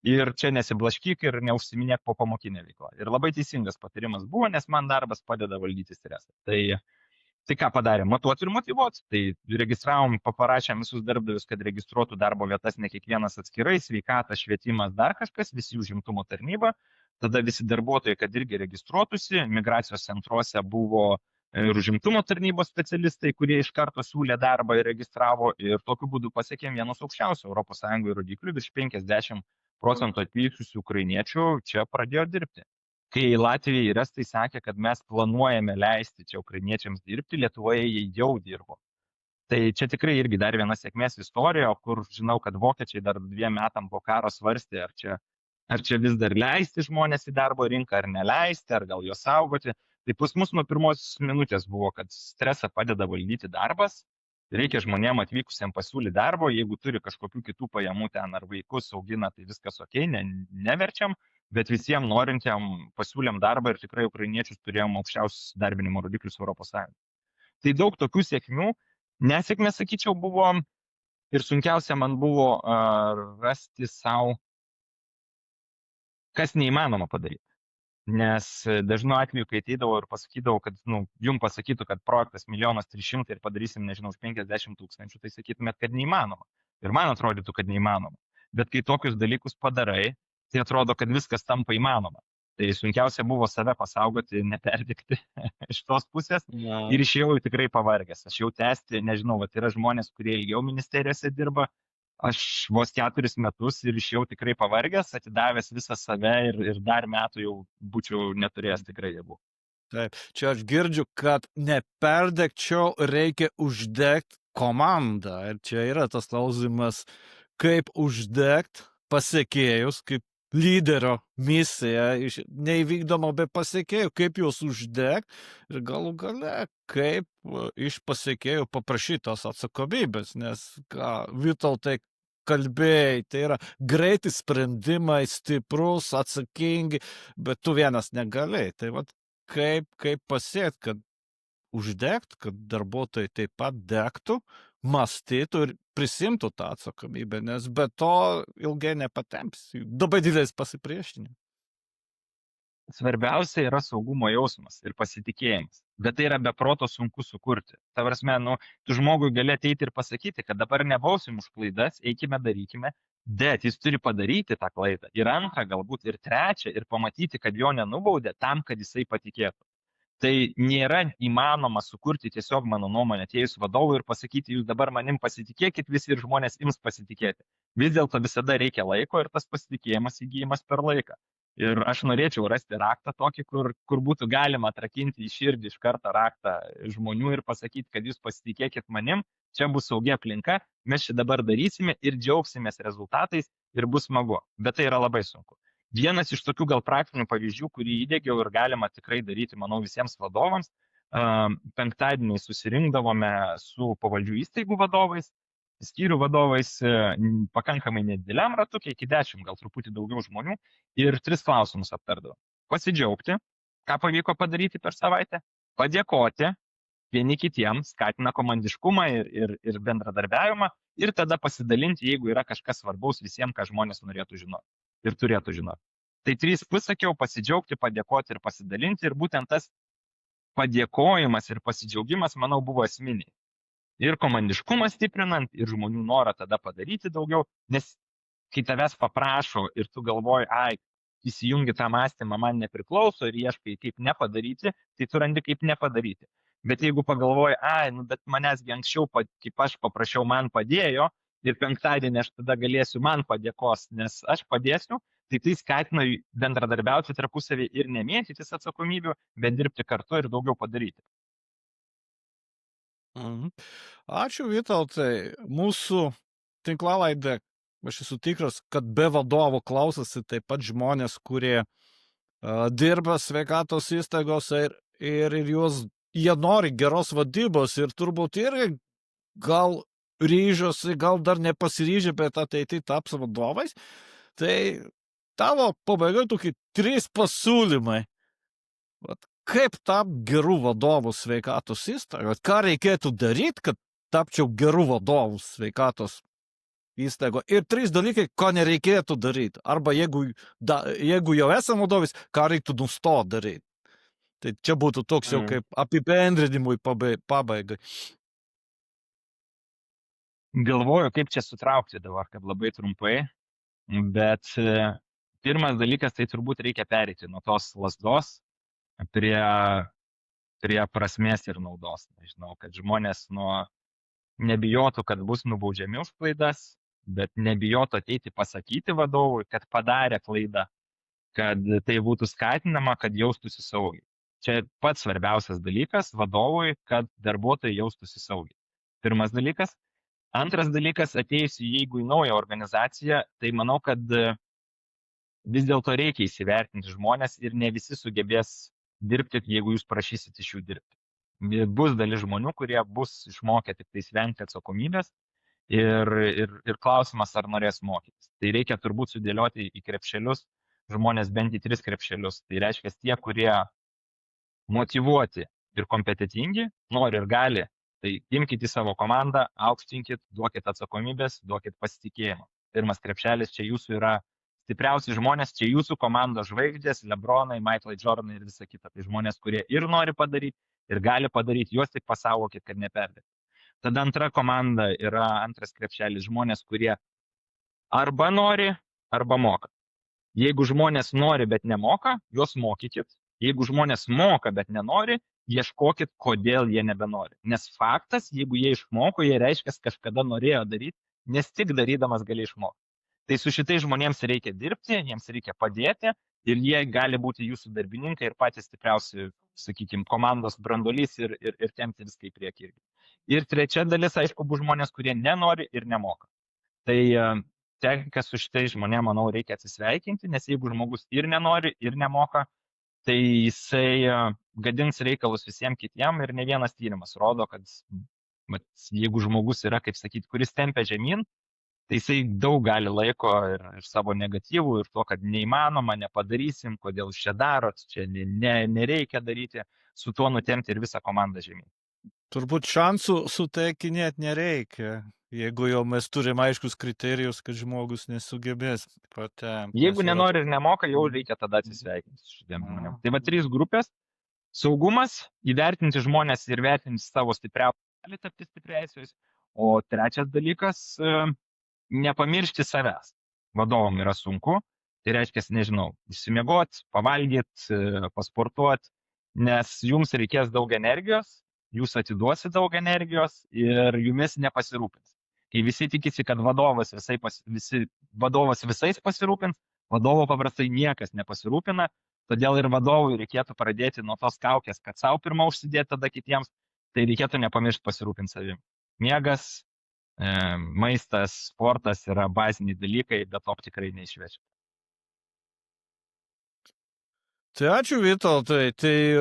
Ir čia nesiblaškyk ir neužsiminėk po pamokinę veiklą. Ir labai teisingas patarimas buvo, nes man darbas padeda valdyti stresą. Tai ką padarėm? Matuoti ir motyvuoti. Tai registravom, paparašėm visus darbdavius, kad registruotų darbo vietas ne kiekvienas atskirai, sveikata, švietimas, dar kažkas, visi užimtumo tarnyba. Tada visi darbuotojai, kad irgi registruotųsi, migracijos centruose buvo ir užimtumo tarnybos specialistai, kurie iš karto siūlė darbą ir registravo. Ir tokiu būdu pasiekėm vienus aukščiausių ES rodiklių, virš 50% atvykusių ukrainiečių čia pradėjo dirbti. Kai Latvija ir Estai sakė, kad mes planuojame leisti čia ukrainiečiams dirbti, Lietuvoje jie jau dirbo. Tai čia tikrai irgi dar viena sėkmės istorija, kur žinau, kad vokiečiai dar 2 metam po karo svarstė, ar čia vis dar leisti žmonės į darbo rinką, ar neleisti, ar gal juos saugoti. Tai pas mus nuo pirmos minutės buvo, kad stresą padeda valdyti darbas. Reikia žmonėm atvykusiem pasiūlyti darbo, jeigu turi kažkokių kitų pajamų ten ar vaikus augina, tai viskas ok, neverčiam, bet visiems norintiem pasiūlėm darbą ir tikrai ukrainiečius turėjom aukščiausius darbinimo rodiklius ES. Tai daug tokių sėkmių, nesėkmės, sakyčiau, buvo ir sunkiausia man buvo rasti savo, kas neįmanoma padaryti. Nes dažnu atveju, kai ateidavau ir pasakydavau, kad jums pasakytų, kad projektas 1,3 milijono ir padarysim, nežinau, už 50 000, tai sakytumėt, kad neįmanoma. Ir man atrodytų, kad neįmanoma. Bet kai tokius dalykus padarai, tai atrodo, kad viskas tampa įmanoma. Tai sunkiausia buvo save pasaugoti, neperdegti iš tos pusės Na, ir išėjau tikrai pavargęs. Aš jau tęsti, nežinau, vat yra žmonės, kurie ilgiau ministerijose dirba, aš vos 4 metus ir išėjau tikrai pavargęs, atidavęs visą save ir dar metų jau būčiau neturėjęs tikrai jėgų. taip. Čia aš girdžiu, kad neperdegčiau, reikia uždegti komandą. Ir čia yra tas klausimas, kaip uždegti pasiekėjus, kaip lyderio misija neįvykdoma be pasiekėjų, kaip juos uždegti ir galų gale, kaip iš pasiekėjų paprašyti tos atsakomybės, nes ką Vytautai kalbėjai, tai yra greiti sprendimai, stiprus, atsakingi, bet tu vienas negalėjai. Tai vat kaip pasiekti, kad uždegt, kad darbuotojai taip pat degtų, mąstytų ir prisimtų tą atsakomybę, nes be to ilgai nepatemps. Labai didelis pasipriešinimas. Svarbiausia yra saugumo jausmas ir pasitikėjimas. Bet tai yra be proto sunku sukurti. Ta prasme, tu žmogui gali ateiti ir pasakyti, kad dabar nebausim už klaidas, eikime, darykime, bet jis turi padaryti tą klaidą. Ir antrą, galbūt ir trečią, ir pamatyti, kad jo nenubaudė tam, kad jisai patikėtų. Tai nėra įmanoma sukurti tiesiog, mano nuomonė, atėjus vadovui ir pasakyti, jūs dabar manim pasitikėkit visi ir žmonės ims pasitikėti. Vis dėlto visada reikia laiko ir tas pasitikėjimas įgyjimas per laiką. Ir aš norėčiau rasti raktą tokį, kur būtų galima atrakinti į širdį iš karto raktą žmonių ir pasakyti, kad jūs pasitikėkit manim, čia bus saugi aplinka, mes čia dabar darysime ir džiaugsimės rezultatais ir bus smagu. Bet tai yra labai sunku. Vienas iš tokių gal praktinių pavyzdžių, kurį įdėgiau ir galima tikrai daryti, manau, visiems vadovams, penktadienį susirinkdavome su pavaldžių įstaigų vadovais, skyrių vadovais, pakankamai nedideliam ratukė, iki 10, gal truputį daugiau žmonių, ir 3 klausimus aptardavom. Pasidžiaugti, ką pavyko padaryti per savaitę, padėkoti vieni kitiems, skatina komandiškumą ir bendradarbiavimą, ir tada pasidalinti, jeigu yra kažkas svarbaus visiems, ką žmonės norėtų žinoti ir turėtų žinoti. Tai 3 pasakiau: pasidžiaugti, padėkoti ir pasidalinti, ir būtent tas padėkojimas ir pasidžiaugimas, manau, buvo esminiai. Ir komandiškumą stiprinant, ir žmonių norą tada padaryti daugiau, nes kai tavęs paprašo ir tu galvoji, įsijungi tą mąstymą, man nepriklauso ir ieškai kaip nepadaryti, tai tu randi kaip nepadaryti. Bet jeigu pagalvoji, bet manęsgi anksčiau, kaip aš paprašiau, man padėjo, ir penktadienį aš tada galėsiu, man padėkos, nes aš padėsiu, tai skatina bendradarbiauti tarpusavį ir nemėtytis atsakomybių, bet dirbti kartu ir daugiau padaryti. Ačiū, Vytautai. Mūsų tinklalaidė, aš esu tikras, kad be vadovų klausosi taip pat žmonės, kurie dirba sveikatos įstaigose ir jie nori geros vadybos ir turbūt irgi gal ryžosi, gal dar nepasiryžę, bet ateity taps vadovais. Tai tavo pabaigai tokie 3 pasiūlymai. Kaip tapti gerų vadovų sveikatos įstaigoje? Ką reikėtų daryti, kad tapčiau gerų vadovų sveikatos įstaigoje? Ir 3 dalykai, ko nereikėtų daryti. Arba jeigu jau esame vadovais, ką reiktų nustoti daryti. Tai čia būtų toks jau kaip apibendrinimui pabaigai. Galvoju, kaip čia sutraukti dabar, kad labai trumpai, bet pirmas dalykas, tai turbūt reikia pereiti nuo tos lazdos prie prasmės ir naudos. Nežinau, kad žmonės nebijotų, kad bus nubaudžiami už klaidas, bet nebijotų ateiti pasakyti vadovui, kad padarė klaidą, kad tai būtų skatinama, kad jaustųsi saugiai. Čia pats svarbiausias dalykas vadovui, kad darbuotojai jaustųsi saugiai. Pirmas dalykas. Antras dalykas, atėjus jeigu į naują organizaciją, tai manau, kad vis dėlto reikia įsivertinti žmonės ir ne visi sugebės dirbti, jeigu jūs prašysit iš jų dirbti. Bus dalis žmonių, kurie bus išmokę tik tai vengti atsakomybės ir klausimas, ar norės mokytis. Tai reikia turbūt sudėlioti į krepšelius žmonės bent į 3 krepšelius. Tai reiškia, tie, kurie motyvuoti ir kompetitingi, nori ir gali, tai imkite į savo komandą, aukštinkit, duokit atsakomybės, duokit pasitikėjimą. Pirmas krepšelis čia jūsų yra stipriausi žmonės, čia jūsų komandos žvaigždės, Lebronai, Michaelai Jordanai ir visa kita. Tai žmonės, kurie ir nori padaryti, ir gali padaryti, juos tik pasaugokit, kad neperdėt. Tada antra komanda yra antras krepšelis žmonės, kurie arba nori, arba moka. Jeigu žmonės nori, bet nemoka, juos mokykit. Jeigu žmonės moka, bet nenori, ieškokit, kodėl jie nebenori. Nes faktas, jeigu jie išmoko, jie reiškia, kažkada norėjo daryti, nes tik darydamas gali išmokti. Tai su šitais žmonėms reikia dirbti, jiems reikia padėti ir jie gali būti jūsų darbininkai ir patys stipriausi, sakykime, komandos brandolys ir tempti viską į priekį irgi. Ir trečia dalis, aišku, bus žmonės, kurie nenori ir nemoka. Tai tenka su šitais žmonėmis, manau, reikia atsisveikinti, nes jeigu žmogus ir nenori, ir nemoka, tai jisai gadins reikalus visiems kitiem ir ne vienas tyrimas rodo, kad jeigu žmogus yra, kaip sakyti, kuris tempia žemyn, tai jisai daug gali laiko ir savo negatyvų, ir to, kad neįmanoma, nepadarysim, kodėl jūs čia darot, čia nereikia daryti, su tuo nutempti ir visą komandą žemyn. Turbūt šansų suteikinėti nereikia, jeigu jau mes turim aiškus kriterijus, kad žmogus nesugebės patempti. Jeigu nenori ir nemoka, jau reikia tada atsisveikinti su šitiem žmonėm. Tai va 3 grupės. Saugumas, įvertinti žmonės ir vertinti savo stipriausią, gali tapti stipriaisiais. O trečias dalykas, nepamiršti savęs. Vadovom yra sunku, tai reiškia, nežinau, išsimiegoti, pavalgyti, pasportuoti, nes jums reikės daug energijos, jūs atiduosi daug energijos ir jumis nepasirūpins. Kai visi tikisi, kad vadovas visais pasirūpins, vadovo paprastai niekas nepasirūpina, todėl ir vadovui reikėtų pradėti nuo tos kaukės, kad savo pirmą užsidėti, tada kitiems, tai reikėtų nepamiršti pasirūpinti savim. Miegas, maistas, sportas yra baziniai dalykai, bet to tikrai neišvečiu. Tai ačiū, Vytautai, tai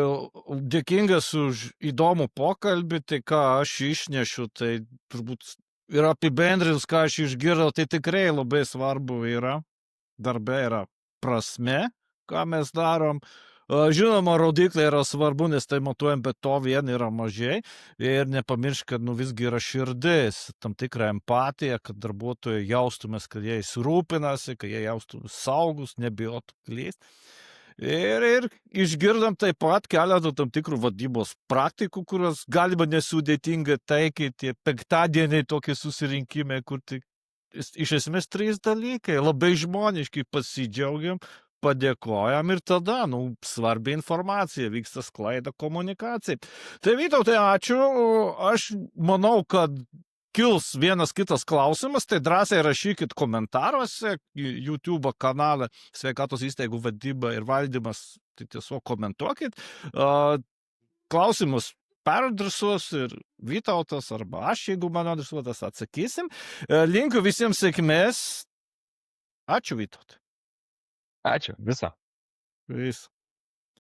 dėkingas už įdomų pokalbį, tai ką aš išnešiu, tai turbūt ir apibendrins, ką aš išgirdau, tai tikrai labai svarbu yra, darbe yra prasme, ką mes darom. Žinoma, rodikliai yra svarbu, nes tai matuojam, bet to vien yra mažai. Ir nepamiršk, kad visgi yra širdis, tam tikra empatija, kad darbuotojai jaustumės, kad jie įsirūpinasi, kad jie jaustumės saugus, nebijotų klysti. Ir išgirdom taip pat keletą tam tikrų vadybos praktikų, kurios galima nesudėtingai taikyti. Penktadieniai tokie susirinkimai, kur tik iš esmės 3 dalykai. Labai žmoniškai pasidžiaugiam, padėkojam ir tada, svarbi informacija, vyksta sklaida komunikacija. Tai Vytautai, ačiū. Aš manau, kad kils vienas kitas klausimas, tai drąsiai rašykit komentaruose, YouTube kanalą Sveikatos įstaigų vadyba ir valdymas, tai tiesiog komentuokit. Klausimus peradresuos ir Vytautas arba aš, jeigu mano adresuotas, atsakysim. Linkiu visiems sėkmės. Ačiū, Vytautai. Ačiū, viso. Viso.